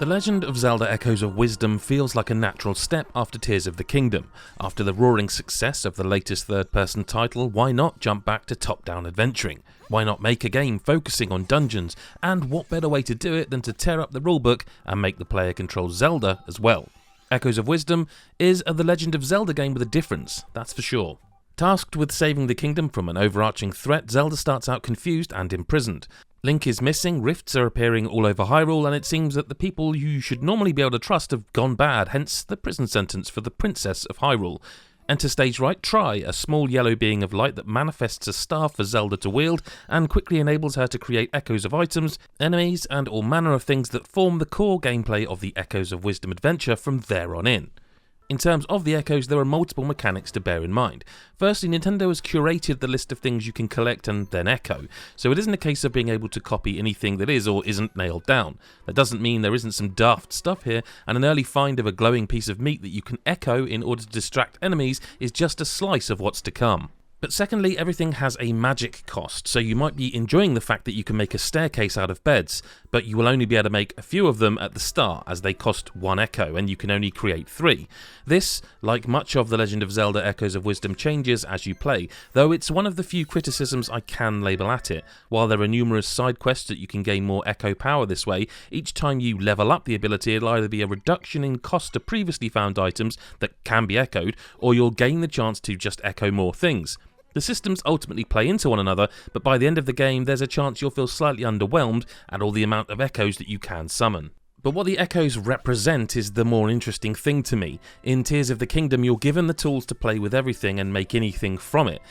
The Legend of Zelda Echoes of Wisdom feels like a natural step after Tears of the Kingdom. After the roaring success of the latest third-person title, why not jump back to top-down adventuring? Why not make a game focusing on dungeons? And what better way to do it than to tear up the rulebook and make the player control Zelda as well? Echoes of Wisdom is a The Legend of Zelda game with a difference, that's for sure. Tasked with saving the kingdom from an overarching threat, Zelda starts out confused and imprisoned. Link is missing, rifts are appearing all over Hyrule, and it seems that the people you should normally be able to trust have gone bad, hence the prison sentence for the Princess of Hyrule. Enter stage right Tri, a small yellow being of light that manifests a staff for Zelda to wield, and quickly enables her to create echoes of items, enemies, and all manner of things that form the core gameplay of the Echoes of Wisdom adventure from there on in. In terms of the echoes, there are multiple mechanics to bear in mind. Firstly, Nintendo has curated the list of things you can collect and then echo, so it isn't a case of being able to copy anything that is or isn't nailed down. That doesn't mean there isn't some daft stuff here, and an early find of a glowing piece of meat that you can echo in order to distract enemies is just a slice of what's to come. But secondly, everything has a magic cost, so you might be enjoying the fact that you can make a staircase out of beds, but you will only be able to make a few of them at the start, as they cost 1 echo, and you can only create 3. This, like much of The Legend of Zelda Echoes of Wisdom, changes as you play, though it's one of the few criticisms I can label at it. While there are numerous side quests that you can gain more echo power this way, each time you level up the ability, it'll either be a reduction in cost to previously found items that can be echoed, or you'll gain the chance to just echo more things. The systems ultimately play into one another, but by the end of the game there's a chance you'll feel slightly underwhelmed at all the amount of echoes that you can summon. But what the echoes represent is the more interesting thing to me. In Tears of the Kingdom you're given the tools to play with everything and make anything from it.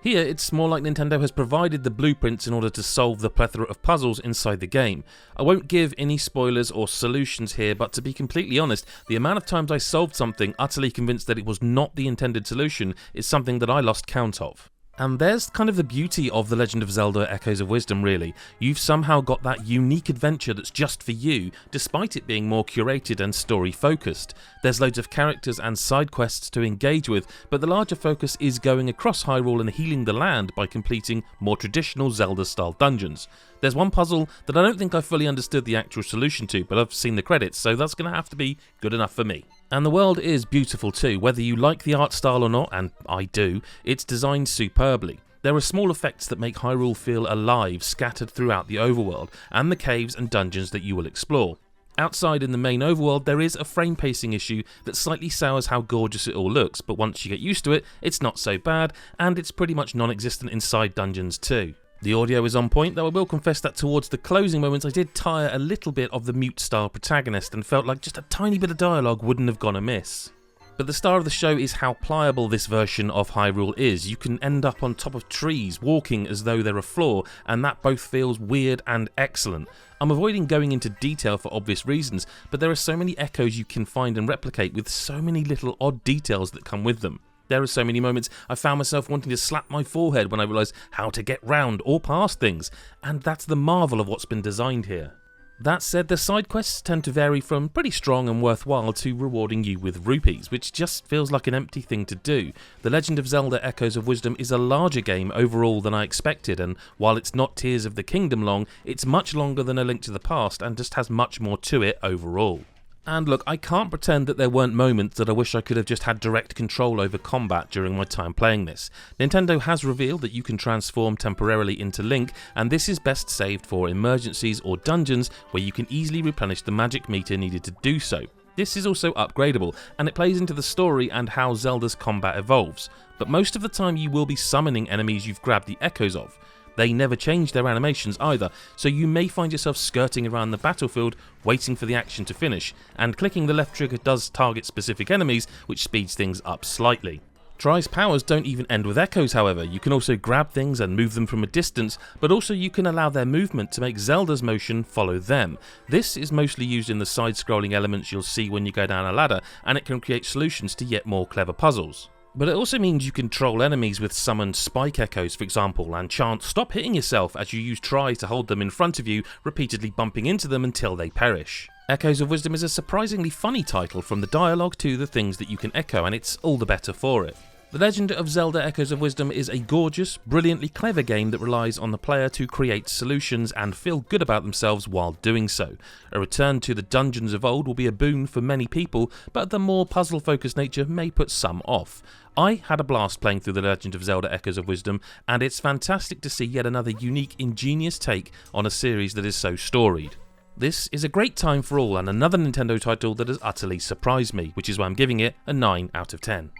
Here, it's more like Nintendo has provided the blueprints in order to solve the plethora of puzzles inside the game. I won't give any spoilers or solutions here, but to be completely honest, the amount of times I solved something utterly convinced that it was not the intended solution is something that I lost count of. And there's kind of the beauty of The Legend of Zelda Echoes of Wisdom, really. You've somehow got that unique adventure that's just for you, despite it being more curated and story-focused. There's loads of characters and side quests to engage with, but the larger focus is going across Hyrule and healing the land by completing more traditional Zelda-style dungeons. There's one puzzle that I don't think I fully understood the actual solution to, but I've seen the credits, so that's going to have to be good enough for me. And the world is beautiful too. Whether you like the art style or not, and I do, it's designed superbly. There are small effects that make Hyrule feel alive, scattered throughout the overworld, and the caves and dungeons that you will explore. Outside in the main overworld, there is a frame pacing issue that slightly sours how gorgeous it all looks, but once you get used to it, it's not so bad, and it's pretty much non-existent inside dungeons too. The audio is on point, though I will confess that towards the closing moments I did tire a little bit of the mute-style protagonist and felt like just a tiny bit of dialogue wouldn't have gone amiss. But the star of the show is how pliable this version of Hyrule is. You can end up on top of trees, walking as though they're a floor, and that both feels weird and excellent. I'm avoiding going into detail for obvious reasons, but there are so many echoes you can find and replicate with so many little odd details that come with them. There are so many moments I found myself wanting to slap my forehead when I realised how to get round or past things, and that's the marvel of what's been designed here. That said, the side quests tend to vary from pretty strong and worthwhile to rewarding you with rupees, which just feels like an empty thing to do. The Legend of Zelda Echoes of Wisdom is a larger game overall than I expected, and while it's not Tears of the Kingdom long, it's much longer than A Link to the Past and just has much more to it overall. And look, I can't pretend that there weren't moments that I wish I could have just had direct control over combat during my time playing this. Nintendo has revealed that you can transform temporarily into Link, and this is best saved for emergencies or dungeons where you can easily replenish the magic meter needed to do so. This is also upgradable, and it plays into the story and how Zelda's combat evolves, but most of the time you will be summoning enemies you've grabbed the echoes of. They never change their animations either, so you may find yourself skirting around the battlefield waiting for the action to finish, and clicking the left trigger does target specific enemies, which speeds things up slightly. Tri's powers don't even end with echoes, however. You can also grab things and move them from a distance, but also you can allow their movement to make Zelda's motion follow them. This is mostly used in the side-scrolling elements you'll see when you go down a ladder, and it can create solutions to yet more clever puzzles. But it also means you can troll enemies with summoned spike echoes, for example, and chant "stop hitting yourself" as you use Tri to hold them in front of you, repeatedly bumping into them until they perish. Echoes of Wisdom is a surprisingly funny title, from the dialogue to the things that you can echo, and it's all the better for it. The Legend of Zelda Echoes of Wisdom is a gorgeous, brilliantly clever game that relies on the player to create solutions and feel good about themselves while doing so. A return to the dungeons of old will be a boon for many people, but the more puzzle-focused nature may put some off. I had a blast playing through The Legend of Zelda Echoes of Wisdom, and it's fantastic to see yet another unique, ingenious take on a series that is so storied. This is a great time for all and another Nintendo title that has utterly surprised me, which is why I'm giving it a 9 out of 10.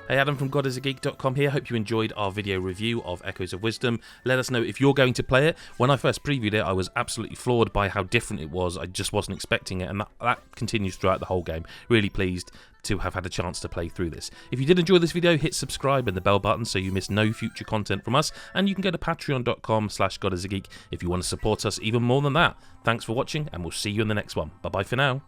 Hey, Adam from GodIsAGeek.com here. Hope you enjoyed our video review of Echoes of Wisdom. Let us know if you're going to play it. When I first previewed it, I was absolutely floored by how different it was. I just wasn't expecting it, and that continues throughout the whole game. Really pleased to have had a chance to play through this. If you did enjoy this video, hit subscribe and the bell button so you miss no future content from us, and you can go to patreon.com/GodIsAGeek if you want to support us even more than that. Thanks for watching, and we'll see you in the next one. Bye bye for now.